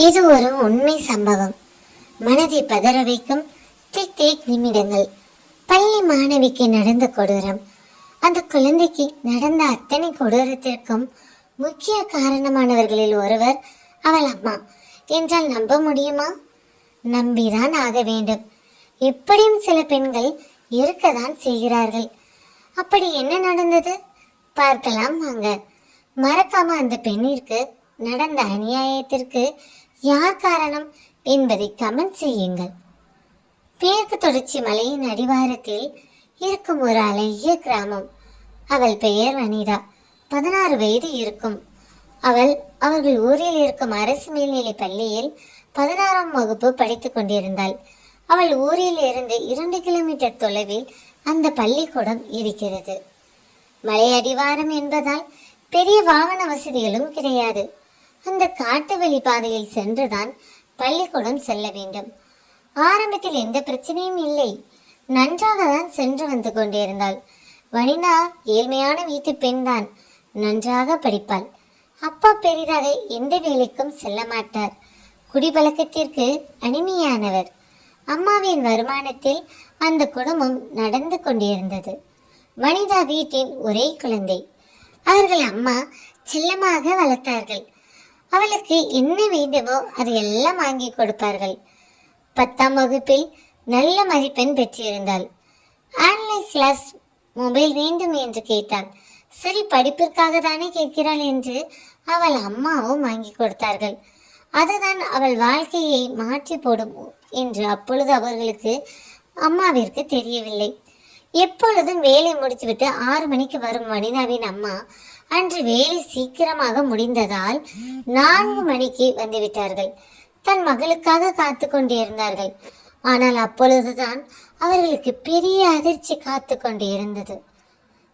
இது ஒரு உண்மை சம்பவம். மனதை பதற வைக்கும் திக் திக் நிமிடங்கள். பள்ளி மாணவிக்கு நடந்த கொடூரம். அந்த குழந்தைக்கு நடந்த அத்தனை கொடூரத்திற்கும் முக்கிய காரணமானவர்களில் ஒருவர் அவள் அம்மா என்றால் நம்ப முடியுமா? நம்பிதான் ஆக வேண்டும். எப்படியும் சில பெண்கள் இருக்கத்தான் செய்கிறார்கள். அப்படி என்ன நடந்தது பார்க்கலாம் வாங்க. மறக்காம அந்த பெண்ணிற்கு நடந்த அநியாயத்திற்கு யார் காரணம் என்பதை கமெண்ட் செய்யுங்கள். மேற்கு தொடர்ச்சி மலையின் அடிவாரத்தில் இருக்கும் ஒரு அழகிய கிராமம். அவள் பெயர் வனிதா. 16 வயது இருக்கும். அவர்கள் ஊரில் இருக்கும் அரசு மேல்நிலை பள்ளியில் 16ஆம் வகுப்பு படித்துக் கொண்டிருந்தாள். அவள் ஊரில் இருந்து 2 கிலோமீட்டர் தொலைவில் அந்த பள்ளிக்கூடம் இருக்கிறது. மலை அடிவாரம் என்பதால் பெரிய வாகன வசதிகளும் கிடையாது. அந்த காட்டு வழி பாதையில் சென்றுதான் பள்ளிக்கூடம் செல்ல வேண்டும். ஆரம்பத்தில் எந்த பிரச்சனையும் இல்லை. நன்றாக தான் சென்று வந்து கொண்டிருந்தாள். வனிதா ஏழ்மையான வீட்டு பெண் தான். நன்றாக படிப்பாள். அப்பா பெரிதாக எந்த வேலைக்கும் செல்ல மாட்டார். குடிப்பழக்கத்திற்கு அடிமையானவர். அம்மாவின் வருமானத்தில் அந்த குடும்பம் நடந்து கொண்டிருந்தது. வனிதா வீட்டின் ஒரே குழந்தை. அவர்கள் அம்மா செல்லமாக வளர்த்தார்கள். அவளுக்கு என்ன வேண்டுமோ அதையெல்லாம் வாங்கி கொடுப்பார்கள். 10ஆம் வகுப்பில் நல்ல மதிப்பெண் பெற்றிருந்தாள். ஆன்லைன் கிளாஸ் மொபைல் வேண்டும் என்று கேட்டாள். சரி, படிப்பிற்காக தானே கேட்கிறாள் என்று அவள் அம்மாவும் வாங்கி கொடுத்தார்கள். அதுதான் அவள் வாழ்க்கையை மாற்றி போடும் என்று அப்பொழுது அவர்களுக்கு அம்மாவிற்கு தெரியவில்லை. எப்பொழுதும் வேலை முடித்துவிட்டு 6 மணிக்கு வரும் வனிதாவின் அம்மா அன்று வேலை சீக்கிரமாக முடிந்ததால் 4 மணிக்கு வந்துவிட்டார்கள். தன் மகளுக்காக காத்து கொண்டிருந்தார்கள். ஆனால் அப்பொழுதுதான் அவர்களுக்கு பெரிய அதிர்ச்சி காத்து கொண்டு இருந்தது.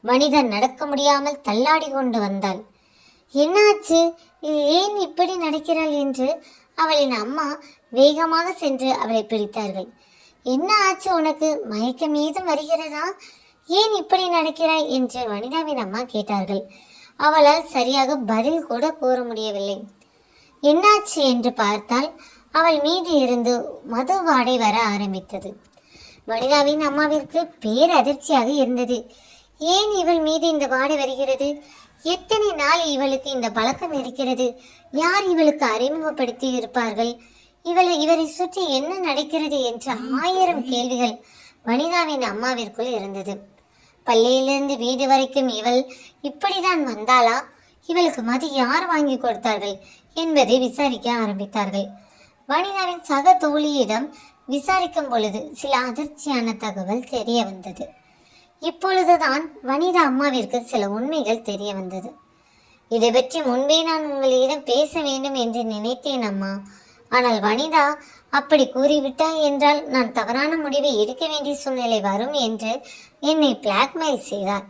வனிதா நடக்க முடியாமல் தள்ளாடி கொண்டு வந்தாள். என்னாச்சு, ஏன் இப்படி நடக்கிறாள் என்று அவளின் அம்மா வேகமாக சென்று அவளை பிடித்தார்கள். என்ன ஆச்சு உனக்கு? மயக்கம் ஏதும் வருகிறதா? ஏன் இப்படி நடக்கிறாய் என்று வனிதாவின் அம்மா கேட்டார்கள். அவளால் சரியாக பதில் கூட கூற முடியவில்லை. என்னாச்சு என்று பார்த்தால் அவள் மீது இருந்து மது வாடை வர ஆரம்பித்தது. வனிதாவின் அம்மாவிற்கு பேரதிர்ச்சியாக இருந்தது. ஏன் இவள் மீது இந்த வாடை வருகிறது? எத்தனை நாள் இவளுக்கு இந்த பழக்கம் இருக்கிறது? யார் இவளுக்கு அறிமுகப்படுத்தி இருப்பார்கள்? இவரை சுற்றி என்ன நடக்கிறது என்ற 1000 கேள்விகள் வனிதாவின் அம்மாவிற்குள் இருந்தது. பள்ளியிலிருந்து வீடு வரைக்கும் இவள் இப்படிதான் வந்தாளா? இவளுக்கு மது யார் வாங்கி கொடுத்தார்கள் என்பதை விசாரிக்க ஆரம்பித்தார்கள். வனிதாவின் சக தோழியிடம் விசாரிக்கும் பொழுது சில அதிர்ச்சியான தகவல் தெரிய வந்தது. இப்பொழுதுதான் வனிதா அம்மாவிற்கு சில உண்மைகள் தெரிய வந்தது. இதை பற்றி முன்பே நான் உங்களிடம் பேச வேண்டும் என்று நினைத்தேன் அம்மா. ஆனால் வனிதா அப்படி கூறிவிட்டாய் என்றால் நான் தவறான முடிவை எடுக்க வேண்டிய சூழ்நிலை வரும் என்று என்னை பிளாக்மெயில் செய்தார்.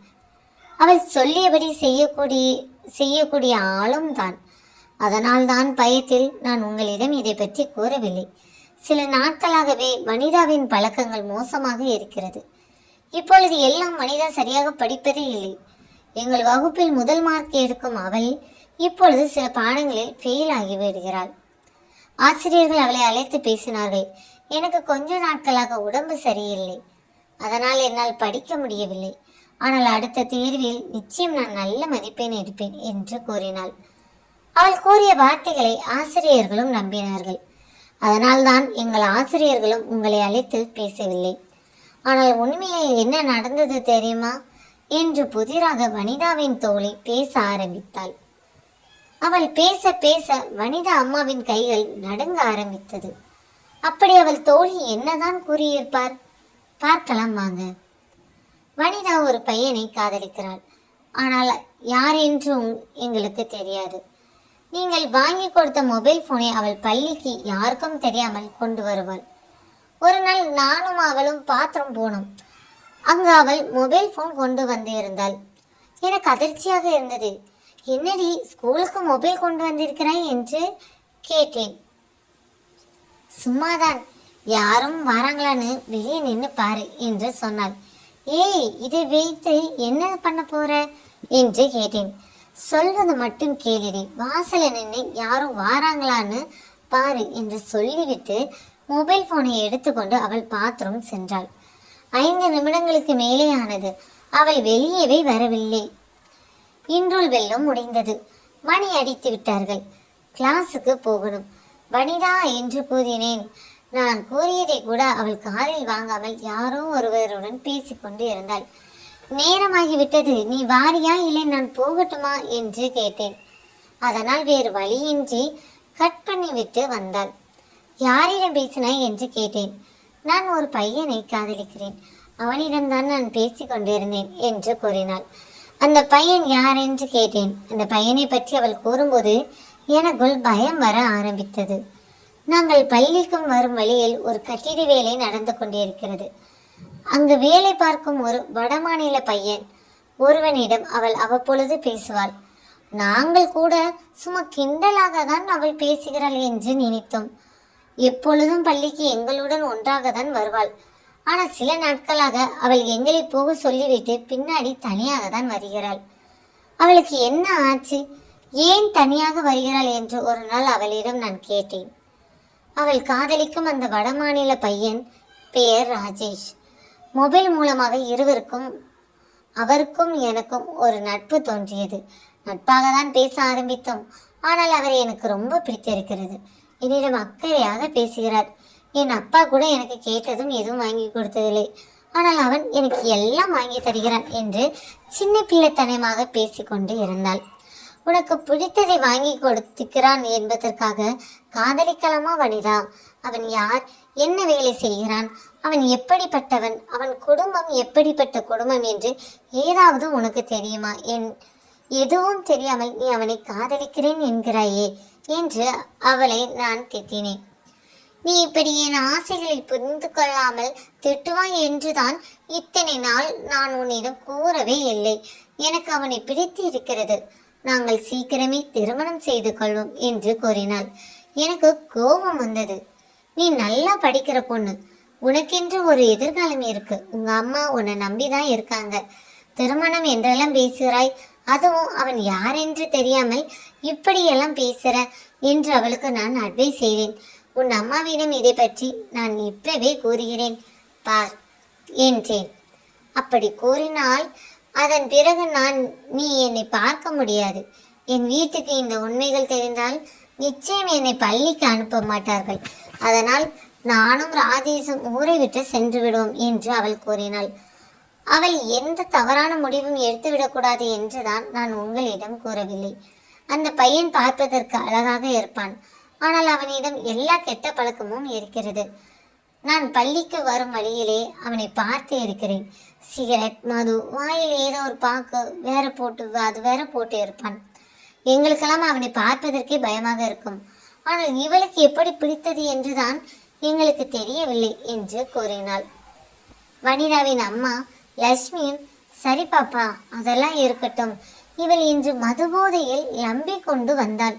அவள் சொல்லியபடி செய்யக்கூடிய ஆளும் தான். அதனால் தான் பயத்தில் நான் உங்களிடம் இதை பற்றி கூறவில்லை. சில நாட்களாகவே வனிதாவின் பழக்கங்கள் மோசமாக இருக்கிறது. இப்பொழுது எல்லாம் வனிதா சரியாக படிப்பதே இல்லை. எங்கள் வகுப்பில் முதல் மார்க் எடுக்கும் அவள் இப்பொழுது சில பாடங்களில் ஃபெயில் ஆகி விடுகிறாள். ஆசிரியர்கள் அவளை அழைத்து பேசினார்கள். எனக்கு கொஞ்ச நாட்களாக உடம்பு சரியில்லை, அதனால் என்னால் படிக்க முடியவில்லை. ஆனால் அடுத்த தேர்வில் நிச்சயம் நான் நல்ல மதிப்பெண் எடுப்பேன் என்று கூறினாள். அவள் கூறிய வார்த்தைகளை ஆசிரியர்களும் நம்பினார்கள். அதனால்தான் எங்கள் ஆசிரியர்களும் உங்களை அழைத்து பேசவில்லை. ஆனால் உண்மையில் என்ன நடந்தது தெரியுமா என்று புதிராக வனிதாவின் தோழி பேச ஆரம்பித்தாள். அவள் பேச பேச வனிதா அம்மாவின் கைகள் நடுங்க ஆரம்பித்தது. அப்படி அவள் தோழி என்னதான் கூறியிருப்பார் பார்க்கலாம் வாங்க. வனிதா ஒரு பையனை காதலிக்கிறாள். ஆனால் யார் என்று எங்களுக்கு தெரியாது. நீங்கள் வாங்கி கொடுத்த மொபைல் போனை அவள் பள்ளிக்கு யாருக்கும் தெரியாமல் கொண்டு வருவாள். ஒரு நாள் நானும் அவளும் பாத்ரூம் போனோம். அங்கு அவள் மொபைல் போன் கொண்டு வந்து இருந்தாள். எனக்கு அதிர்ச்சியாக இருந்தது. என்னடி, ஸ்கூலுக்கு மொபைல் கொண்டு வந்திருக்கிறாய் என்று கேட்டேன். சும்மாதான், யாரும் வராங்களான்னு வெளியே நின்று பாரு என்று சொன்னாள். ஏய், இதை வைத்து என்ன பண்ண போற என்று கேட்டேன். சொல்வது மட்டும் கேளிடி, வாசல நின்று யாரும் வாராங்களான்னு பாரு என்று சொல்லிவிட்டு மொபைல் போனை எடுத்துக்கொண்டு அவள் பாத்ரூம் சென்றாள். 5 நிமிடங்களுக்கு மேலே ஆனது. அவள் வெளியவே வரவில்லை. இன்றுள் வெல்லும் முடிந்தது. மணி அடித்து விட்டார்கள். கிளாஸுக்கு போகணும். வனிதா என்று கூறினேன். நான் கூறியதை கூட அவள் காதில் வாங்காமல் யாரோ ஒருவருடன் பேசிக்கொண்டு இருந்தாள். நேரமாகிவிட்டது, நீ வாரியா இல்லை நான் போகட்டுமா என்று கேட்டேன். அதனால் வேறு வழியின்றி கட் பண்ணிவிட்டு வந்தாள். யாரிடம் பேசினாய் என்று கேட்டேன். நான் ஒரு பையனை காதலிக்கிறேன், அவனிடம்தான் நான் பேசிக்கொண்டிருந்தேன் என்று கூறினாள். அந்த பையன் யார் என்று கேட்டேன். அந்த பையனை பற்றி அவள் கூறும்போது எனக்குள் பயம் வர ஆரம்பித்தது. நாங்கள் பள்ளிக்கும் வரும் வழியில் ஒரு கட்டிட வேலை நடந்து கொண்டிருக்கிறது. அங்கு வேலை பார்க்கும் ஒரு வடமாநில பையன் ஒருவனிடம் அவள் அவ்வப்பொழுது பேசுவாள். நாங்கள் கூட சும்மா கிண்டலாக தான் அவள் பேசுகிறாள் என்று நினைத்தோம். எப்பொழுதும் பள்ளிக்கு எங்களுடன் ஒன்றாக தான் வருவாள். ஆனால் சில நாட்களாக அவள் எங்களை போக சொல்லிவிட்டு பின்னாடி தனியாக தான் வருகிறாள். அவளுக்கு என்ன ஆச்சு, ஏன் தனியாக வருகிறாள் என்று ஒரு நாள் அவளிடம் நான் கேட்டேன். அவள் காதலிக்கும் அந்த வடமாநில பையன் பெயர் ராஜேஷ். மொபைல் மூலமாக இருவருக்கும், அவருக்கும் எனக்கும் ஒரு நட்பு தோன்றியது. நட்பாக தான் பேச ஆரம்பித்தோம். ஆனால் அவரை எனக்கு ரொம்ப பிடித்திருக்கிறது. என்னிடம் அக்கறையாக பேசுகிறார். என் அப்பா கூட எனக்கு கேட்டதும் எதுவும் வாங்கி கொடுத்ததில்லை. ஆனால் அவன் எனக்கு எல்லாம் வாங்கி தருகிறான் என்று சின்ன பிள்ளைத்தனமாக பேசிக்கொண்டு இருந்தாள். உனக்கு பிடித்ததை வாங்கி கொடுத்துக்கிறான் என்பதற்காக காதலிக்கலாமா வனிதா? அவன் யார், என்ன வேலை செய்கிறான், அவன் எப்படிப்பட்டவன், அவன் குடும்பம் எப்படிப்பட்ட குடும்பம் என்று ஏதாவது உனக்கு தெரியுமா? எதுவும் தெரியாமல் நீ அவனை காதலிக்கிறேன் என்கிறாயே என்று அவளை நான் திட்டினேன். நீ இப்படி என் ஆசைகளை புரிந்து கொள்ளாமல் திட்டுவாய் என்றுதான் இத்தனை நாள் நான் உன்னிடம் கூறவே இல்லை. எனக்கு அவனை பிடித்து இருக்கிறது. நாங்கள் சீக்கிரமே திருமணம் செய்து கொள்வோம் என்று கூறினாள். எனக்கு கோபம் வந்தது. நீ நல்லா படிக்கிற பொண்ணு, உனக்கென்று ஒரு எதிர்காலம் இருக்கு. உங்க அம்மா உன்னை நம்பிதான் இருக்காங்க. திருமணம் என்றெல்லாம் பேசுகிறாய், அதுவும் அவன் யார் என்று தெரியாமல் இப்படியெல்லாம் பேசுற என்று அவளுக்கு நான் அட்வைஸ் செய்தேன். உன் அம்மாவிடம் இதை பற்றி நான் இப்பவே கூறுகிறேன் பார் என்றேன். அப்படி கூறினால் அதன் பிறகு நீ என்னை பார்க்க முடியாது. என் வீட்டுக்கு இந்த உண்மைகள் தெரிந்தால் நிச்சயம் என்னை பள்ளிக்கு அனுப்ப மாட்டார்கள். அதனால் நானும் ராஜேஷும் ஊரை விட்டு சென்று விடுவோம் என்று அவள் கூறினாள். அவள் எந்த தவறான முடிவும் எடுத்துவிடக்கூடாது என்றுதான் நான் உங்களிடம் கூறவில்லை. அந்த பையன் பார்ப்பதற்கு அழகாக இருப்பான். ஆனால் அவனிடம் எல்லா கெட்ட பழக்கமும் இருக்கிறது. நான் பள்ளிக்கு வரும் வழியிலே அவனை பார்த்து இருக்கிறேன். சிகரெட், மது, வாயில் ஏதோ ஒரு பாக்கு அது வேற போட்டு இருப்பான். எங்களுக்கெல்லாம் அவனை பார்ப்பதற்கே பயமாக இருக்கும். ஆனால் இவளுக்கு எப்படி பிடித்தது என்றுதான் எங்களுக்கு தெரியவில்லை என்று கூறினாள். வனிதாவின் அம்மா லட்சுமியும், சரி பாப்பா, அதெல்லாம் இருக்கட்டும். இவள் இன்று மதுபோதையில் லம்பிக் கொண்டு வந்தாள்.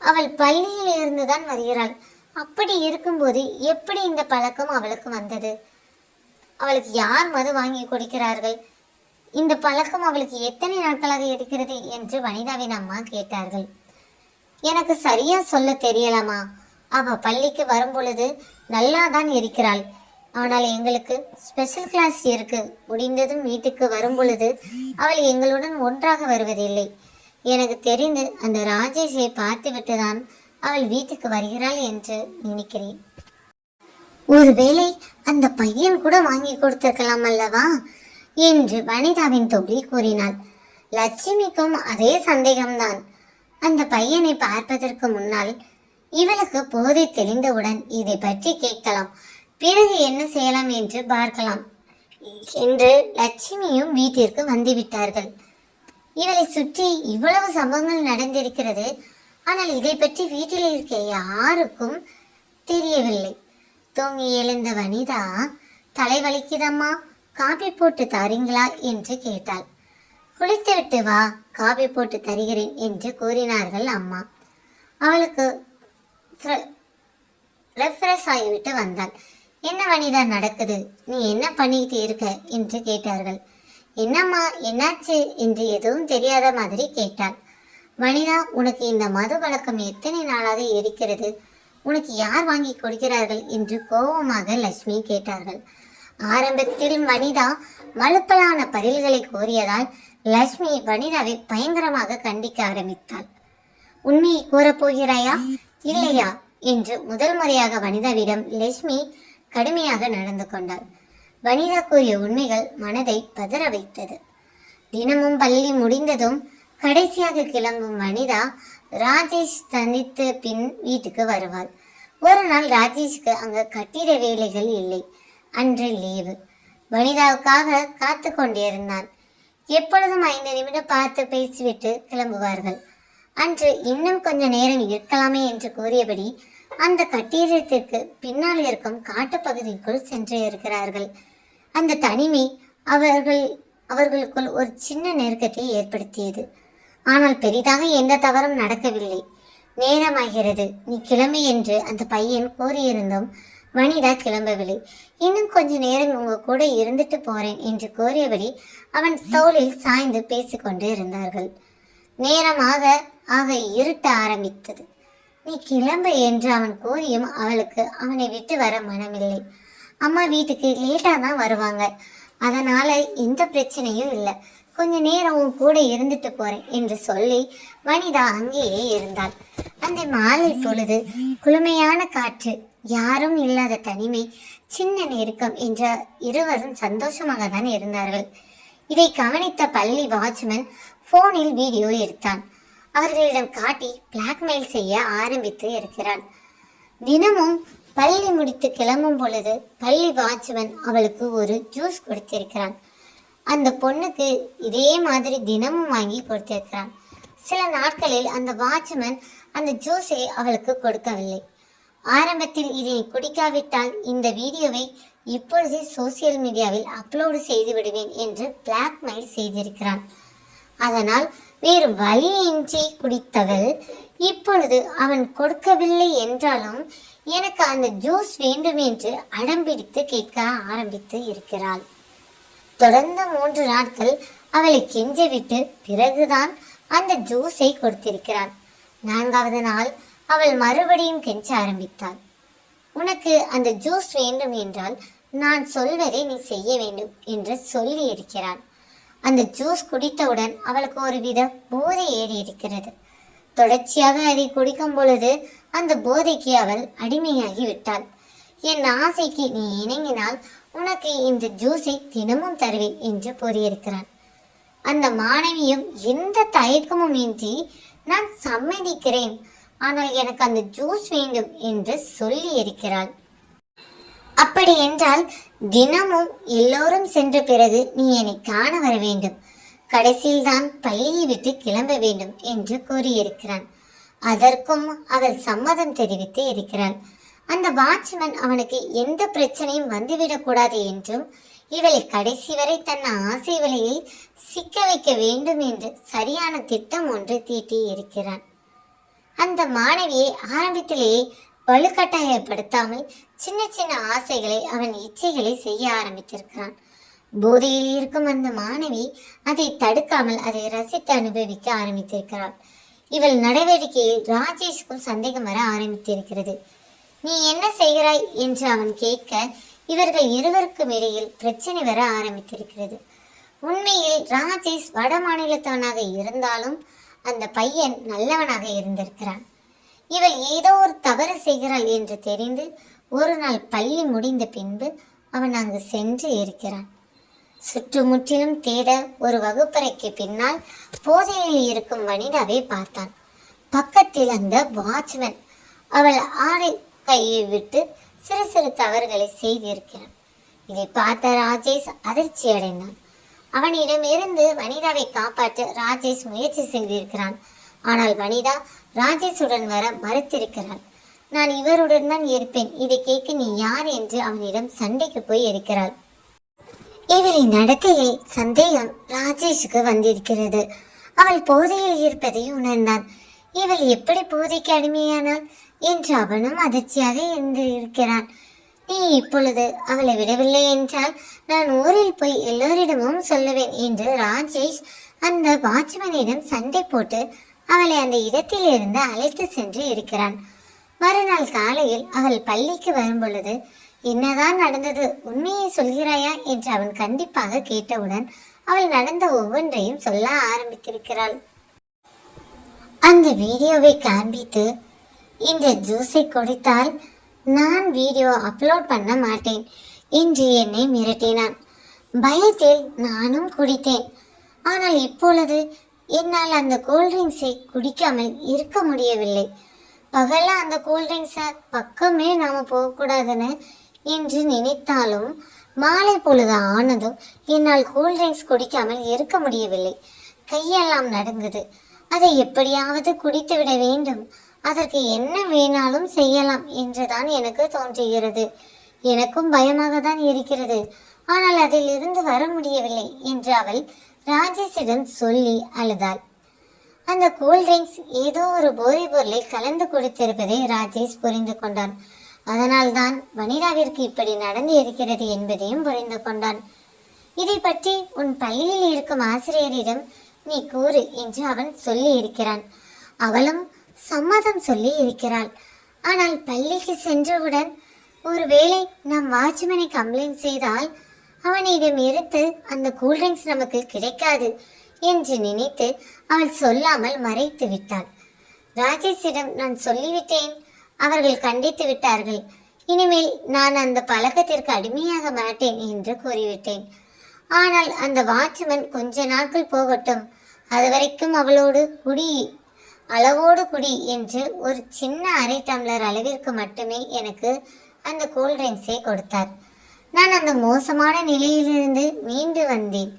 அவள் பள்ளியில் இருந்துதான் வருகிறாள். அப்படி இருக்கும்போது எப்படி இந்த பழக்கம் அவளுக்கு வந்தது? அவளுக்கு யார் மது வாங்கி கொடுக்கிறார்கள்? இந்த பழக்கம் அவளுக்கு எத்தனை நாட்களாக இருக்கிறது என்று வனிதாவின் அம்மா கேட்டார்கள். எனக்கு சரியா சொல்ல தெரியலாமா? அவ பள்ளிக்கு வரும் பொழுது நல்லாதான் இருக்கிறாள். ஆனால் எங்களுக்கு ஸ்பெஷல் கிளாஸ் இருக்கு. முடிந்ததும் வீட்டுக்கு வரும் பொழுது அவள் எங்களுடன் ஒன்றாக வருவதில்லை. எனக்கு தெரிந்து அந்த ராஜேஷை பார்த்துவிட்டுதான் அவள் வீட்டுக்கு வருகிறாள் என்று நினைக்கிறேன். ஒருவேளை அந்த பையன் கூட வாங்கி கொடுத்திருக்கலாம் அல்லவா என்று வனிதாவின் தோழி கூறினாள். லட்சுமிக்கும் அதே சந்தேகம்தான். அந்த பையனை பார்ப்பதற்கு முன்னால் இவளுக்கு போதை தெளிந்தவுடன் இதை பற்றி கேட்கலாம், பிறகு என்ன செய்யலாம் என்று பார்க்கலாம் என்று லட்சுமியும் வீட்டிற்கு வந்துவிட்டார்கள். இவளை சுற்றி இவ்வளவு சம்பவங்கள் நடந்திருக்கிறது. ஆனால் இதை பற்றி வீட்டில் இருக்க யாருக்கும் தெரியவில்லை. தூங்கி எழுந்த வனிதா, தலை வலிக்குதம்மா, காபி போட்டு தரீங்களா என்று கேட்டாள். குளித்துவிட்டு வா, காபி போட்டு தருகிறேன் என்று கூறினார்கள் அம்மா. அவளுக்கு ரெஃப்ரெஷ் ஆகிவிட்டு வந்தாள். என்ன வனிதா நடக்குது, நீ என்ன பண்ணிக்கிட்டு இருக்க என்று கேட்டார்கள். என்னம்மா, என்னாச்சு என்று எதுவும் தெரியாத மாதிரி கேட்டாள். வனிதா, உனக்கு இந்த மது பழக்கம் எத்தனை நாளாக இருக்கிறது? உனக்கு யார் வாங்கி கொடுக்கிறார்கள் என்று கோபமாக லட்சுமி கேட்டார்கள். ஆரம்பத்தில் வனிதா மழுப்பலான பதில்களை கோரியதால் லட்சுமி வனிதாவை பயங்கரமாக கண்டிக்க ஆரம்பித்தாள். உண்மையை கூறப்போகிறாயா இல்லையா என்று முதல் முறையாக வனிதாவிடம் லட்சுமி கடுமையாக நடந்து கொண்டாள். வனிதா கூறிய உண்மைகள் மனதை பதற வைத்தது. தினமும் பள்ளி முடிந்ததும் கடைசியாக கிளம்பும் வனிதா ராஜேஷ் சந்தித்த பின் வீட்டுக்கு வருவாள். ஒரு நாள் ராஜேஷுக்கு அங்கு கட்டிட வேலைகள் இல்லை. அன்று லீவு. வனிதாவுக்காக காத்து கொண்டிருந்தான். எப்பொழுதும் 5 நிமிடம் பார்த்து பேசிவிட்டு கிளம்புவார்கள். அன்று இன்னும் கொஞ்ச நேரம் இருக்கலாமே என்று கூறியபடி அந்த கட்டிடத்திற்கு பின்னால் இருக்கும் காட்டுப்பகுதிக்குள் சென்று இருக்கிறார்கள். அந்த தனிமை அவர்களுக்குள் ஒரு சின்ன நெருக்கத்தை ஏற்படுத்தியது. ஆனால் பெரிதாக எந்த தவறும் நடக்கவில்லை. நேரமாகிறது, நீ கிளம்பு என்று அந்த பையன் கூறியிருந்தும் வனிதா கிளம்பவில்லை. இன்னும் கொஞ்ச நேரம் உங்க கூட இருந்துட்டு போறேன் என்று கூறியபடி அவன் தோளில் சாய்ந்து பேசிக்கொண்டு இருந்தார்கள். நேரமாக இருட்ட ஆரம்பித்தது. நீ கிளம்பு என்று அவன் கூறியும் அவளுக்கு அவனை விட்டு வர மனமில்லை. அம்மா வீட்டுக்கு லேட்டாக தான் வருவாங்க, அதனால எந்த பிரச்சனையும் இல்லை, கொஞ்ச நேரம் உன் கூட இருந்துட்டு போறேன் என்று சொல்லி வனிதா அங்கேயே இருந்தாள். அந்த மாலை பொழுது குளுமையான காற்று, யாரும் இல்லாத தனிமை, சின்ன நெருக்கம் என்ற இருவரும் சந்தோஷமாக தான் இருந்தார்கள். இதை கவனித்த பள்ளி வாட்ச்மேன் போனில் வீடியோ எடுத்தான். அவர்களிடம் காட்டி பிளாக்மெயில் செய்ய ஆரம்பித்து இருக்கிறான். தினமும் பள்ளி முடித்து கிளம்பும் பொழுது பள்ளி வாட்ச்மேன் அவளுக்கு ஒரு ஜூஸ் கொடுத்திருக்கிறான். அந்த பொண்ணுக்கு இதே மாதிரி தினமும் வாங்கி கொடுத்திருக்கிறான். சில நாட்களில் அந்த வாட்ச்மேன் அந்த ஜூஸை அவளுக்கு கொடுக்கவில்லை. ஆரம்பத்தில் இதை குடிக்காவிட்டால் இந்த வீடியோவை இப்பொழுதே சோசியல் மீடியாவில் அப்லோடு செய்து விடுவேன் என்று பிளாக்மெயில் செய்திருக்கிறான். அதனால் வேறு வழியின்றி குடித்தவள் இப்பொழுது அவன் கொடுக்கவில்லை என்றாலும் எனக்கு அந்த ஜூஸ் வேண்டும் என்று அடம்பிடித்து கேட்க ஆரம்பித்து இருக்கிறாள். தொடர்ந்து 3 நாட்கள் அவளை கெஞ்சவிட்டு பிறகுதான் அந்த ஜூஸை கொடுத்திருக்கிறான். 4வது நாள் அவள் மறுபடியும் கெஞ்ச ஆரம்பித்தாள். உனக்கு அந்த ஜூஸ் வேண்டும் என்றால் நான் சொல்வதை நீ செய்ய வேண்டும் என்று சொல்லி இருக்கிறான். அந்த ஜூஸ் குடித்தவுடன் அவளுக்கு ஒருவித போதை ஏறி இருக்கிறது. தொடர்ச்சியாக அதை குடிக்கும் பொழுது அந்த போதைக்கு அவள் அடிமையாகி விட்டாள். என் ஆசைக்கு நீ இணங்கினால் உனக்கு இந்த ஜூஸை தினமும் தருவேன் என்று கூறியிருக்கிறான். அந்த மாணவியும் எந்த தயக்கமும் இன்றி நான் சம்மதிக்கிறேன், ஆனால் எனக்கு அந்த ஜூஸ் வேண்டும் என்று சொல்லி இருக்கிறாள். அப்படி என்றால் தினமும் எல்லோரும் சென்ற பிறகு நீ என்னை காண வர வேண்டும், கடைசியில் தான் பள்ளியை விட்டு கிளம்ப வேண்டும் என்று கூறியிருக்கிறான். அதற்கும் அவள் சம்மதம் தெரிவித்து இருக்கிறாள். அந்த வாட்ச்மேன் அவனுக்கு எந்த பிரச்சனையும் வந்துவிடக்கூடாது என்றும் இவளை கடைசி வரை தன் ஆசை வலையில் சிக்க வைக்க வேண்டும் என்று சரியான திட்டம் ஒன்று தீட்டி இருக்கிறான். அந்த மாணவியை ஆரம்பத்திலேயே வலுக்கட்டாயப்படுத்தாமல் சின்ன சின்ன ஆசைகளை அவன் இச்சைகளை செய்ய ஆரம்பித்திருக்கிறான். போதையில் இருக்கும் அந்த மாணவி அதை தடுக்காமல் அதை ரசித்து அனுபவிக்க ஆரம்பித்திருக்கிறாள். இவள் நடவடிக்கையில் ராஜேஷுக்கும் சந்தேகம் வர ஆரம்பித்திருக்கிறது. நீ என்ன செய்கிறாய் என்று அவன் கேட்க இவர்கள் இருவருக்கும் இடையில் பிரச்சனை வர ஆரம்பித்திருக்கிறது. உண்மையில் ராஜேஷ் வட மாநிலத்தவனாக இருந்தாலும் அந்த பையன் நல்லவனாக இருந்திருக்கிறான். இவள் ஏதோ ஒரு தவறு செய்கிறாள் என்று தெரிந்து ஒரு நாள் பள்ளி முடிந்த பின்பு அவன் அங்கு சென்று இருக்கிறான். சுற்றுமுற்றிலும் தேட ஒரு வகுப்பறைக்கு பின்னால் போதையில் இருக்கும் வனிதாவை பார்த்தான். பக்கத்தில் அந்த வாட்ச்மேன் அவள் ஆடை கையை விட்டு சிறு சிறு தவறுகளை செய்திருக்கிறான். இதை பார்த்த ராஜேஷ் அதிர்ச்சி அடைந்தான். அவனிடமிருந்து வனிதாவை காப்பாற்ற ராஜேஷ் முயற்சி செய்திருக்கிறான். ஆனால் வனிதா ராஜேஷுடன் வர மறுத்திருக்கிறாள். நான் இவருடன் தான் இருப்பேன், இதை கேட்க நீ யார் என்று அவனிடம் சண்டைக்கு போய் இருக்கிறாள். இவளின் நடத்தையில் சந்தேகம் ராஜேஷுக்கு வந்திருக்கிறது. அவள் போதையில் இருப்பதை உணர்ந்தான். இவள் எப்படி போதைக்கு அடிமையானாள் என்று அவனும் அதிர்ச்சியாக இருக்கிறான். நீ இப்பொழுது அவளை விடவில்லை என்றால் நான் ஊரில் போய் எல்லோரிடமும் சொல்லுவேன் என்று ராஜேஷ் அந்த வாட்ச்மேனிடம் சண்டை போட்டு அவளை அந்த இடத்திலிருந்து அழைத்து சென்று இருக்கிறான். மறுநாள் காலையில் அவள் பள்ளிக்கு வரும் பொழுது, என்னதான் நடந்தது, உண்மையை சொல்கிறாயா என்று அவன் கண்டிப்பாக கேட்டவுடன் அவள் நடந்த ஒவ்வொன்றையும் சொல்ல ஆரம்பித்திருக்கிறாள். அந்த வீடியோவை காண்பித்து, இந்த ஜூஸை குடித்தால் நான் வீடியோ அப்லோட் பண்ண மாட்டேன் என்று என்னை மிரட்டினான். பயத்தில் நானும் குடித்தேன். ஆனால் இப்பொழுது என்னால் அந்த கூல்ட்ரிங்க்ஸை குடிக்காமல் இருக்க முடியவில்லை. பகல்ல அந்த கூல்ட்ரிங்க்ஸை பக்கமே நாம போகக்கூடாதுன்னு என்று நினைத்தாலும் மாலை பொழுது ஆனதும் என்னால் கூல்ட்ரிங்க்ஸ் குடிக்காமல் இருக்க முடியவில்லை. கையெல்லாம் நடுங்குது. அதை எப்படியாவது குடித்து விட வேண்டும். அதற்கு என்ன வேணாலும் செய்யலாம் என்றுதான் எனக்கு தோன்றுகிறது. எனக்கும் பயமாக தான் இருக்கிறது. ஆனால் அதில் இருந்து வர முடியவில்லை என்று அவள் ராஜேஷிடம் சொல்லி அழுதாள். அந்த கூல்ட்ரிங்க்ஸ் ஏதோ ஒரு போதைப் பொருளை கலந்து கொடுத்திருப்பதை ராஜேஷ் புரிந்து கொண்டான். அதனால்தான் வனிதாவிற்கு இப்படி நடந்து இருக்கிறது என்பதையும் புரிந்து கொண்டான். இதை பற்றி உன் பள்ளியில் இருக்கும் ஆசிரியரிடம் நீ கூறு என்று அவன் சொல்லி இருக்கிறான். அவளும் சம்மதம் சொல்லி இருக்கிறாள். ஆனால் பள்ளிக்கு சென்றவுடன் ஒருவேளை நம் வாட்ச்மேனை கம்ப்ளைண்ட் செய்தால் அவனிடம் இருந்து அந்த கூல்ட்ரிங்க்ஸ் நமக்கு கிடைக்காது என்று நினைத்து அவள் சொல்லாமல் மறைத்து விட்டாள். ராஜேஷிடம் நான் சொல்லிவிட்டேன், அவர்கள் கண்டித்து விட்டார்கள். இனிமேல் நான் அந்த பழக்கத்திற்கு அடிமையாக மாட்டேன் என்று கூறிவிட்டேன். ஆனால் அந்த வாட்ச்மேன் கொஞ்ச நாட்கள் போகட்டும், அதுவரைக்கும் அவளோடு குடி, அளவோடு குடி என்று ஒரு சின்ன அரை டம்ளர் அளவிற்கு மட்டுமே எனக்கு அந்த கூல்ட்ரிங்க்ஸை கொடுத்தார். நான் அந்த மோசமான நிலையிலிருந்து மீண்டு வந்தேன்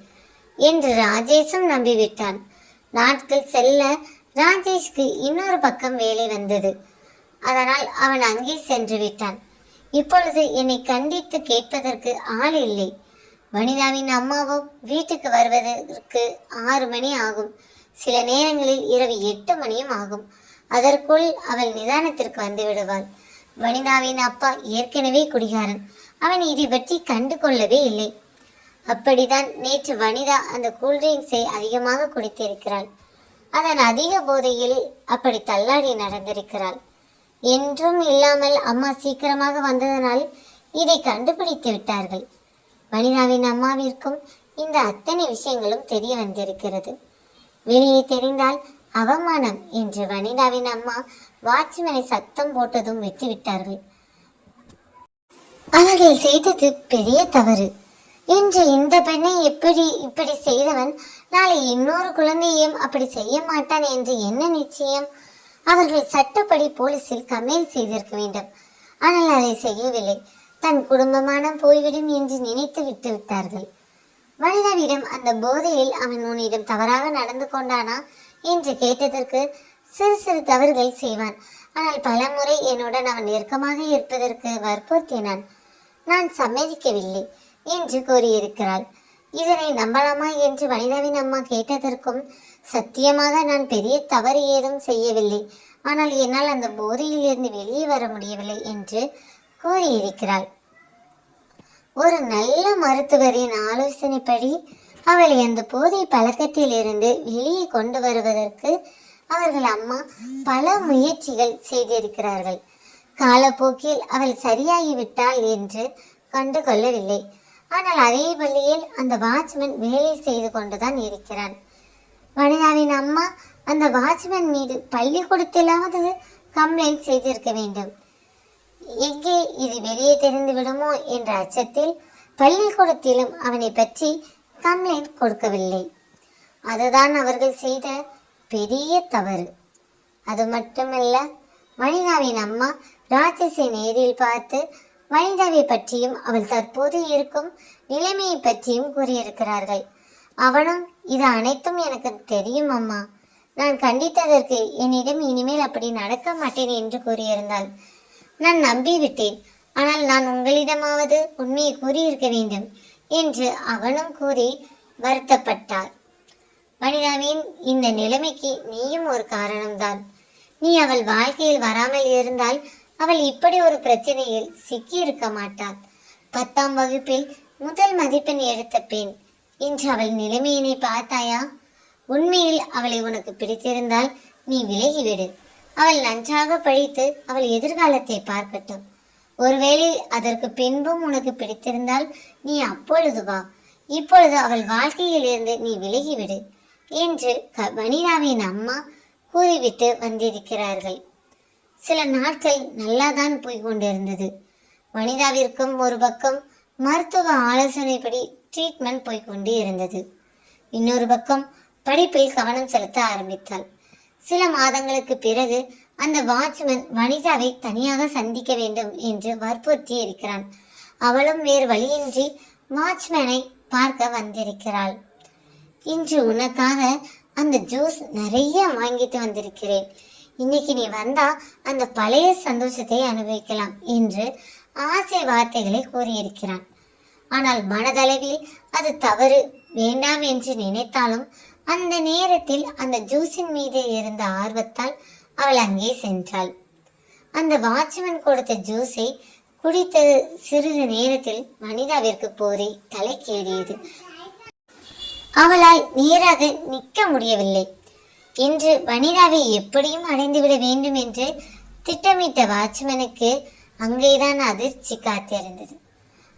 என்று ராஜேஷும் நம்பிவிட்டான். நாட்கள் செல்ல ராஜேஷ்க்கு இன்னொரு பக்கம் வேலை வந்தது. அதனால் அவன் அங்கே சென்று விட்டான். இப்பொழுது என்னை கண்டித்து கேட்பதற்கு ஆள் இல்லை. வனிதாவின் அம்மாவும் வீட்டுக்கு வருவதற்கு 6 மணி ஆகும். சில நேரங்களில் இரவு 8 மணியும் ஆகும். அதற்குள் அவள் நிதானத்திற்கு வந்து விடுவாள். வனிதாவின் அப்பா ஏற்கனவே குடிகாரன். அவன் இதை பற்றி கண்டு கொள்ளவே இல்லை. அப்படிதான் நேற்று வனிதா அந்த கூல்ட்ரிங்க்ஸை அதிகமாக குடித்திருக்கிறாள். அதன் அதிக போதையில் அப்படி தள்ளாடி நடந்திருக்கிறாள். என்றும் இல்லாமல் அம்மா சீக்கிரமாக வந்ததனால் இதை கண்டுபிடித்து விட்டார்கள். வனிதாவின் அம்மாவிற்கும் இந்த அத்தனை விஷயங்களும் தெரிய வந்திருக்கிறது. வெளியே தெரிந்தால் அவமானம் என்று வனிதாவின் அம்மா வாட்ச்மேனை சத்தம் போட்டதும் விட்டுவிட்டார்கள். அவர்கள் செய்தது பெரிய தவறு. இன்று இந்த பெண்ணை இப்படி செய்தவன் நாளை இன்னொரு குழந்தையும் அப்படி செய்ய மாட்டான் என்று என்ன நிச்சயம்? அவர்கள் சட்டப்படி போலீசில் கம்ப்ளைண்ட் செய்திருக்க வேண்டும். ஆனால் அதை செய்யவில்லை. தன் குடும்பமான போய்விடும் என்று நினைத்து விட்டு விட்டார்கள். வனிதாவிடம் அந்த போதையில் அவன் உன்னிடம் தவறாக நடந்து கொண்டானா என்று கேட்டதற்கு சிறு சிறு தவறுகள் செய்வான். ஆனால் பல முறை என்னுடன் அவன் நெருக்கமாக இருப்பதற்கு வற்புறுத்தினான். நான் சம்மதிக்கவில்லை என்று கூறியிருக்கிறாள். இதனை நம்பலாமா என்று வனிதாவின் அம்மா கேட்டதற்கும் சத்தியமாக நான் பெரிய தவறு ஏதும் செய்யவில்லை, ஆனால் என்னால் அந்த போதையில் இருந்து வெளியே வர முடியவில்லை என்று கூறியிருக்கிறாள். ஒரு நல்ல மருத்துவரின் ஆலோசனைப்படி அவளை அந்த போதை பழக்கத்தில் இருந்து வெளியே கொண்டு வருவதற்கு அவர்கள் அம்மா பல முயற்சிகள் செய்திருக்கிறார்கள். காலப்போக்கில் அவள் சரியாகிவிட்டாள் என்று கண்டு கொள்ளவில்லை. ஆனால் அதே பள்ளியில் அந்த வாட்ச்மேன் வேலை செய்து கொண்டுதான் இருக்கிறான். வனிதாவின் அம்மா அந்த வாட்ச்மேன் மீது பள்ளிக்கூடத்திலாவது கம்ப்ளைண்ட் செய்திருக்க வேண்டும். எங்கே இது வெளியே தெரிந்து விடுமோ என்ற அச்சத்தில் பள்ளிக்கூடத்திலும் அவனை பற்றி கம்ப்ளைண்ட் கொடுக்கவில்லை. அதுதான் அவர்கள் செய்த பெரிய தவறு. அது மட்டுமல்ல, வனிதாவின் அம்மா ராட்சஸை நேரில் பார்த்து வனிதாவை பற்றியும் அவள் தற்போது இருக்கும் நிலைமையை பற்றியும் கூறியிருக்கிறார்கள். அவனும் இது அனைத்தும் எனக்கு தெரியும் அம்மா, நான் கண்டித்ததற்கு என்னிடம் இனிமேல் அப்படி நடக்க மாட்டேன் என்று கூறியிருந்தாள். நான் நம்பிவிட்டேன். ஆனால் நான் உங்களிடமாவது உண்மையை கூறியிருக்க வேண்டும் என்று அவனும் கூறி வருத்தப்பட்டார். வனிதாவின் இந்த நிலைமைக்கு நீயும் ஒரு காரணம்தான். நீ அவள் வாழ்க்கையில் வராமல் இருந்தால் அவள் இப்படி ஒரு பிரச்சனையில் சிக்கியிருக்க மாட்டாள். 10ஆம் வகுப்பில் முதல் மதிப்பெண் எடுத்த பெண். இன்று அவள் நிலைமையினை பார்த்தாயா? உண்மையில் அவளை உனக்கு பிடித்திருந்தால் நீ விலகிவிடு. அவள் நன்றாக படித்து அவள் எதிர்காலத்தை பார்க்கட்டும். ஒருவேளை அதற்கு பின்பும் உனக்கு பிடித்திருந்தால் நீ அப்பொழுது வா. இப்பொழுது அவள் வாழ்க்கையில் இருந்து நீ விலகிவிடு என்று வனிதாவின் அம்மா கூறிவிட்டு வந்திருக்கிறார்கள். சில நாட்கள் நல்லாதான் போய்கொண்டிருந்தது. வனிதாவிற்கும் ஒரு பக்கம் மருத்துவ ஆலோசனைப்படி ட்ரீட்மெண்ட் போய்கொண்டு இருந்தது. இன்னொரு பக்கம் படிப்பில் கவனம் செலுத்த ஆரம்பித்தாள். சில மாதங்களுக்கு பிறகு அந்த வாட்ச்மேன் வனிதாவை தனியாக சந்திக்க வேண்டும் என்று வற்புறுத்தி இருக்கிறான். அவளும் வேறு வழியின்றி வாட்ச்மேனை பார்க்க வந்திருக்கிறாள். இன்று உனக்காக அந்த ஜூஸ் நிறைய வாங்கிட்டு வந்திருக்கிறேன். இன்னைக்கு நீ வந்தா அந்த பழைய சந்தோஷத்தை அனுபவிக்கலாம் என்று ஆசை வார்த்தைகளை கூறியிருக்கிறான். ஆனால் மனதளவில் அது தவறு, வேண்டாம் என்று நினைத்தாலும் அந்த நேரத்தில் அந்த ஜூஸின் மீது இருந்த ஆர்வத்தால் அவள் அங்கே சென்றாள். அந்த வாட்ச்மேன் கொடுத்த ஜூஸை குடித்த சிறிது நேரத்தில் வனிதாவிற்கு போரை தலைக்கேறியது. அவளால் நேராக நிற்க முடியவில்லை. இன்று வனிதாவை எப்படியும் அடைந்துவிட வேண்டும் என்று திட்டமிட்ட வாட்ச்மேனுக்கு அங்கேதான் அதிர்ச்சி காத்திருந்தது.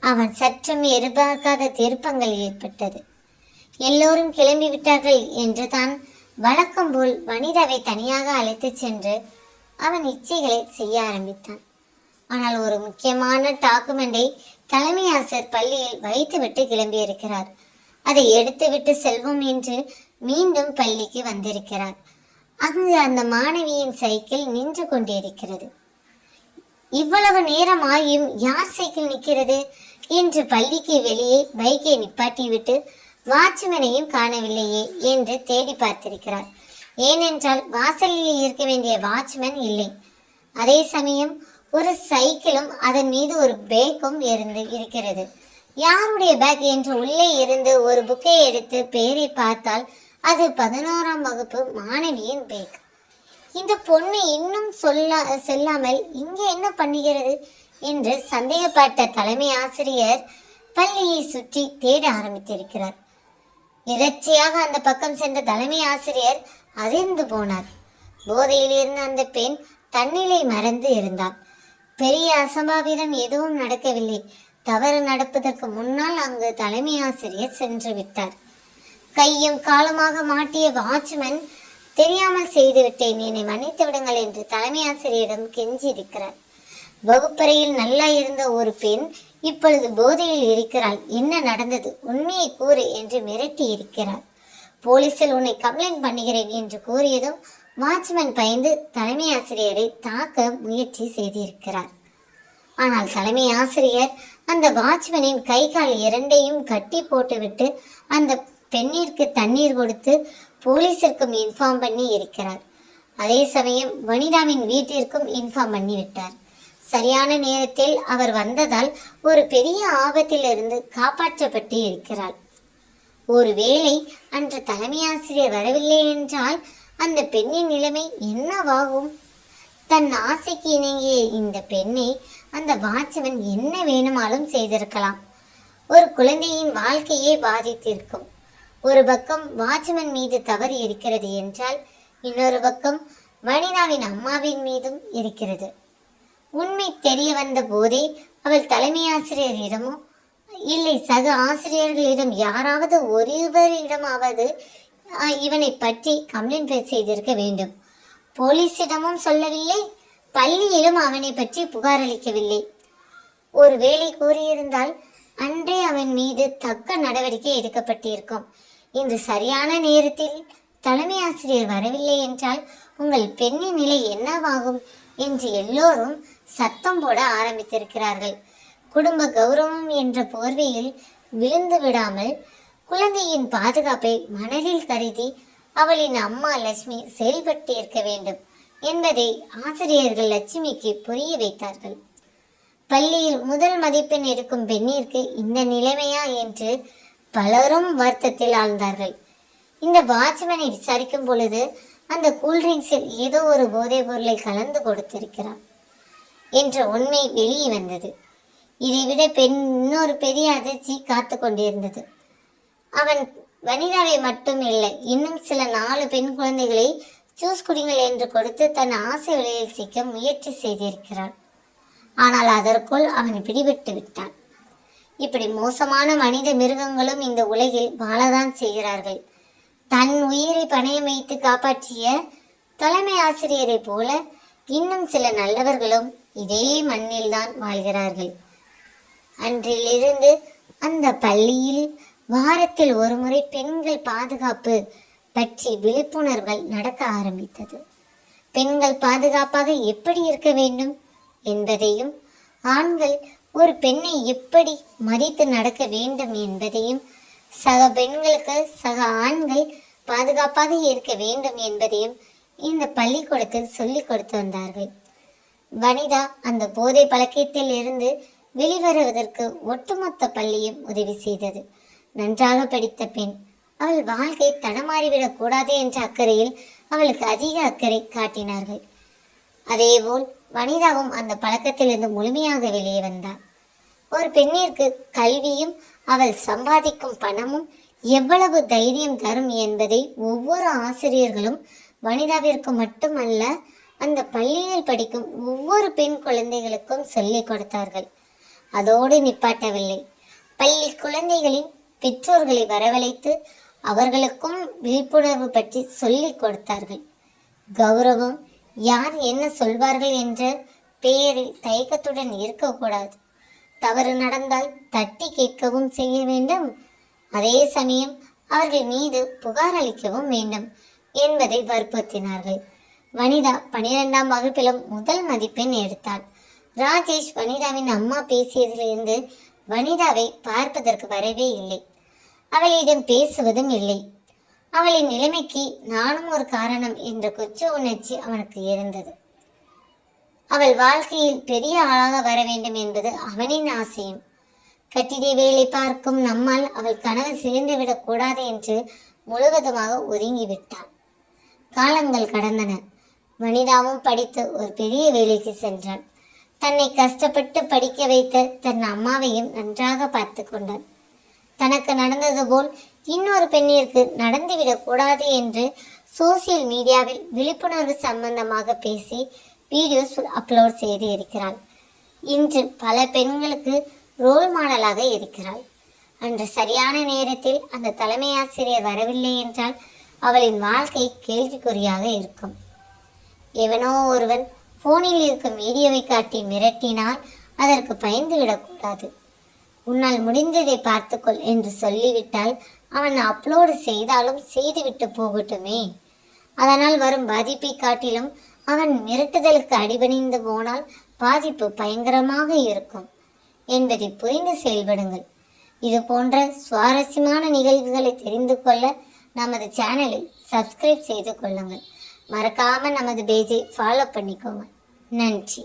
அவன் சற்றும் எதிர்பார்க்காத திருப்பங்கள் ஏற்பட்டது. எல்லோரும் கிளம்பிவிட்டார்கள் என்று தான் வழக்கம் போல் வனிதாவை தனியாக அழைத்து சென்று அவன் இச்சைகளை செய்ய ஆரம்பித்தான். ஆனால் ஒரு முக்கியமான டாக்குமெண்டை தலைமை ஆசிரியர் பள்ளியில் வைத்துவிட்டு கிளம்பியிருக்கிறார். அதை எடுத்துவிட்டு செல்வோம் என்று மீண்டும் பள்ளிக்கு வந்திருக்கிறார். அங்கு அந்த மாணவியின் சைக்கிள் நின்று கொண்டிருக்கிறது. இவ்வளவு நேரம் ஆகியும் யார் சைக்கிள் நிற்கிறது என்று பள்ளிக்கு வெளியே பைக்கை நிப்பாட்டிவிட்டு வாட்ச்மேனையும் காணவில்லையே என்று தேடி பார்த்திருக்கிறார். ஏனென்றால் வாசலில் இருக்க வேண்டிய வாட்ச்மேன் இல்லை. அதே சமயம் ஒரு சைக்கிளும் அதன் மீது ஒரு பேக்கும் இருக்கிறது. யாருடைய பேக் என்று உள்ளே இருந்து ஒரு புக்கை எடுத்து பெயரை பார்த்தால் அது 11ஆம் வகுப்பு மாணவியின் பேக். இந்த பொண்ணு இன்னும் செல்லாமல் இங்கே என்ன பண்ணுகிறது என்று சந்தேகப்பட்ட தலைமை ஆசிரியர் பள்ளியை சுற்றி தேட ஆரம்பித்திருக்கிறார். எதர்ச்சியாக அந்த பக்கம் சென்ற தலைமை ஆசிரியர் அதிர்ந்து போனார். போதையில் இருந்த அந்த பெண் தன்னிலை மறந்து இருந்தார். பெரிய அசம்பாவிதம் எதுவும் நடக்கவில்லை. தவறு நடப்பதற்கு முன்னால் அங்கு தலைமை ஆசிரியர் சென்று விட்டார். கையும் காலமாக மாட்டிய வாட்ச்மேன் தெரியாமல் செய்துவிட்டேன், என்னை மன்னித்து விடுங்கள் என்று தலைமை ஆசிரியரிடம் கெஞ்சி இருக்கிறார். வகுப்பறையில் நல்லா இருந்த ஒரு பெண் இப்பொழுது போதையில் இருக்கிறாள். என்ன நடந்தது, உண்மையை கூறு என்று மிரட்டி இருக்கிறார். போலீசில் உன்னை கம்ப்ளைண்ட் பண்ணுகிறேன் என்று கூறியதும் வாட்ச்மேன் பயந்து தலைமை ஆசிரியரை தாக்க முயற்சி செய்திருக்கிறார். ஆனால் தலைமை ஆசிரியர் அந்த வாட்ச்மேனின் கை கால் இரண்டையும் கட்டி போட்டுவிட்டு அந்த பெண்ணிற்கு தண்ணீர் கொடுத்து போலீசிற்கும் இன்ஃபார்ம் பண்ணி இருக்கிறார். அதே சமயம் வனிதாவின் வீட்டிற்கும் இன்ஃபார்ம் பண்ணி விட்டார். சரியான நேரத்தில் அவர் வந்ததால் ஒரு பெரிய ஆபத்திலிருந்து காப்பாற்றப்பட்டு இருக்கிறாள். ஒருவேளை அன்று தலைமை ஆசிரியர் வரவில்லை என்றால் அந்த பெண்ணின் நிலைமை என்னவாகும்? தன் ஆசைக்கு இணங்கிய இந்த பெண்ணை அந்த வாட்ச்மேன் என்ன வேணுமாலும் செய்திருக்கலாம். ஒரு குழந்தையின் வாழ்க்கையே பாதித்திருக்கும். ஒரு பக்கம் வாட்ச்மேன் மீது தவறு இருக்கிறது என்றால் இன்னொரு பக்கம் வனிதாவின் அம்மாவின் மீதும் இருக்கிறது. உண்மை தெரிய வந்த போதே அவள் தலைமை ஆசிரியரிடமோ இல்லை சக ஆசிரியர்களிடம் யாராவது ஒருவரிடமாவது இவனை பற்றி கம்ப்ளைண்ட் செய்திருக்க வேண்டும். போலீசிடமும் சொல்லவில்லை, பள்ளியிலும் அவனை பற்றி புகார் அளிக்கவில்லை. ஒருவேளை கூறியிருந்தால் அன்றே அவன் மீது தக்க நடவடிக்கை எடுக்கப்பட்டிருக்கும். இன்று சரியான நேரத்தில் தலைமை ஆசிரியர் வரவில்லை என்றால் உங்கள் பெண்ணின் நிலை என்னவாகும் என்று எல்லோரும் சத்தம் போட ஆரம்பித்திருக்கிறார்கள். குடும்ப கௌரவம் என்ற போர்வையில் விழுந்து விடாமல் குழந்தையின் பாதுகாப்பை மனதில் கருதி அவளின் அம்மா லட்சுமி செயல்பட்டு இருக்க வேண்டும் என்பதை ஆசிரியர்கள் லட்சுமிக்கு புரிய வைத்தார்கள். பள்ளியில் முதல் மதிப்பெண் எடுக்கும் பெண்ணிற்கு இந்த நிலைமையா என்று பலரும் வருத்தத்தில் ஆழ்ந்தார்கள். இந்த வாட்ச்மேனை விசாரிக்கும் பொழுது அந்த கூல்ட்ரிங்க்ஸில் ஏதோ ஒரு போதைப் பொருளை கலந்து கொடுத்திருக்கிறார் என்ற உண்மை வெளியே வந்தது. இதைவிட இன்னொரு பெரிய அதிர்ச்சி காத்து கொண்டிருந்தது. அவன் வனிதாவை மட்டும் இல்லை, இன்னும் சில 4 பெண் குழந்தைகளை ஜூஸ் குடிங்கள் என்று கொடுத்து தன் ஆசை வலையில் சிக்க முயற்சி செய்திருக்கிறான். ஆனால் அதற்குள் அவன் பிடிபட்டு விட்டான். இப்படி மோசமான மனித மிருகங்களும் இந்த உலகில் வாழதான் செய்கிறார்கள். தன் உயிரை பணயம் வைத்து காப்பாற்றிய தலைமை ஆசிரியரை போல இன்னும் சில நல்லவர்களும் இதே மண்ணில்தான் வாழ்கிறார்கள். அன்றிலிருந்து அந்த பள்ளியில் வாரத்தில் ஒருமுறை பெண்கள் பாதுகாப்பு பற்றி விழிப்புணர்வுகள் நடக்க ஆரம்பித்தது. பெண்கள் பாதுகாப்பாக எப்படி இருக்க வேண்டும் என்பதையும், ஆண்கள் ஒரு பெண்ணை எப்படி மதித்து நடக்க வேண்டும் என்பதையும், சக பெண்களுக்கு சக ஆண்கள் பாதுகாப்பாக இருக்க வேண்டும் என்பதையும் இந்த பள்ளிக்கூடத்தில் சொல்லிக் கொடுத்து வந்தார்கள். வனிதா அந்த போதை பழக்கத்தில் இருந்து வெளிவருவதற்கு ஒட்டுமொத்த பள்ளியும் உதவி செய்தது. நன்றாக படித்த பெண். அவள் வாழ்க்கை தடமாறிவிடக் கூடாது என்ற அக்கறையில் அவளுக்கு அதிக அக்கறை காட்டினார்கள். அதேபோல் வனிதாவும் அந்த பழக்கத்திலிருந்து முழுமையாக வெளியே வந்தாள். ஒரு பெண்ணிற்கு கல்வியும் அவள் சம்பாதிக்கும் பணமும் எவ்வளவு தைரியம் தரும் என்பதை ஒவ்வொரு ஆசிரியர்களும் வனிதாவிற்கு மட்டுமல்ல, அந்த பள்ளியில் படிக்கும் ஒவ்வொரு பெண் குழந்தைகளுக்கும் சொல்லிக் கொடுத்தார்கள். அதோடு நிப்பாட்டவில்லை. பள்ளி குழந்தைகளின் பெற்றோர்களை வரவழைத்து அவர்களுக்கும் விழிப்புணர்வு பற்றி சொல்லிக் கொடுத்தார்கள். கௌரவம், யார் என்ன சொல்வார்கள் என்ற பெயரில் தயக்கத்துடன் இருக்கக்கூடாது. தவறு நடந்தால் தட்டி கேட்கவும் செய்ய வேண்டும். அதே சமயம் அவர்கள் மீது புகார் அளிக்கவும் வேண்டும் என்பதை வற்புறுத்தினார்கள். வனிதா 12ஆம் வகுப்பிலும் முதல் மதிப்பெண் எடுத்தாள். ராஜேஷ் வனிதாவின் அம்மா பேசியதிலிருந்து வனிதாவை பார்ப்பதற்கு வரவே இல்லை. அவளிடம் பேசுவதும் இல்லை. அவளின் நிலைமைக்கு நானும் ஒரு காரணம் என்ற குற்ற உணர்ச்சி அவனுக்கு இருந்தது. அவள் வாழ்க்கையில் பெரிய ஆளாக வர வேண்டும் என்பது அவனின் ஆசையும். கட்டிட வேலை பார்க்கும் நம்மால் அவள் கனவு சிதைந்துவிடக் கூடாது என்று முழுவதுமாக ஒதுங்கிவிட்டாள். காலங்கள் கடந்தன. வனிதாவும் படித்து ஒரு பெரிய வேலைக்கு சென்றாள். தன்னை கஷ்டப்பட்டு படிக்க வைத்த தன் அம்மாவையும் நன்றாக பார்த்து கொண்டாள். தனக்கு நடந்தது போல் இன்னொரு பெண்ணிற்கு நடந்துவிடக் கூடாது என்று சோசியல் மீடியாவில் விழிப்புணர்வு சம்பந்தமாக பேசி வீடியோஸ் அப்லோட் செய்து இருக்கிறாள். இன்று பல பெண்களுக்கு ரோல் மாடலாக இருக்கிறாள். அன்று சரியான நேரத்தில் அந்த தலைமை ஆசிரியர் வரவில்லை என்றால் அவளின் வாழ்க்கை கேள்விக்குறியாக இருக்கும். எவனோ ஒருவன் போனில் இருக்கும் வீடியோவை காட்டி மிரட்டினால் அதற்கு பயந்து விடக்கூடாது. உன்னால் முடிந்ததை பார்த்துக்கொள் என்று சொல்லிவிட்டால் அவன் அப்லோடு செய்தாலும் செய்துவிட்டு போகட்டுமே. அதனால் வரும் பாதிப்பை காட்டிலும் அவன் மிரட்டுதலுக்கு அடிபணிந்து போனால் பாதிப்பு பயங்கரமாக இருக்கும் என்பதை புரிந்து செயல்படுங்கள். இது போன்ற சுவாரஸ்யமான நிகழ்வுகளை தெரிந்து கொள்ள நமது சேனலை சப்ஸ்கிரைப் செய்து கொள்ளுங்கள். மறக்காமல் நமது பேஜை ஃபாலோ பண்ணிக்கோங்க. நன்றி.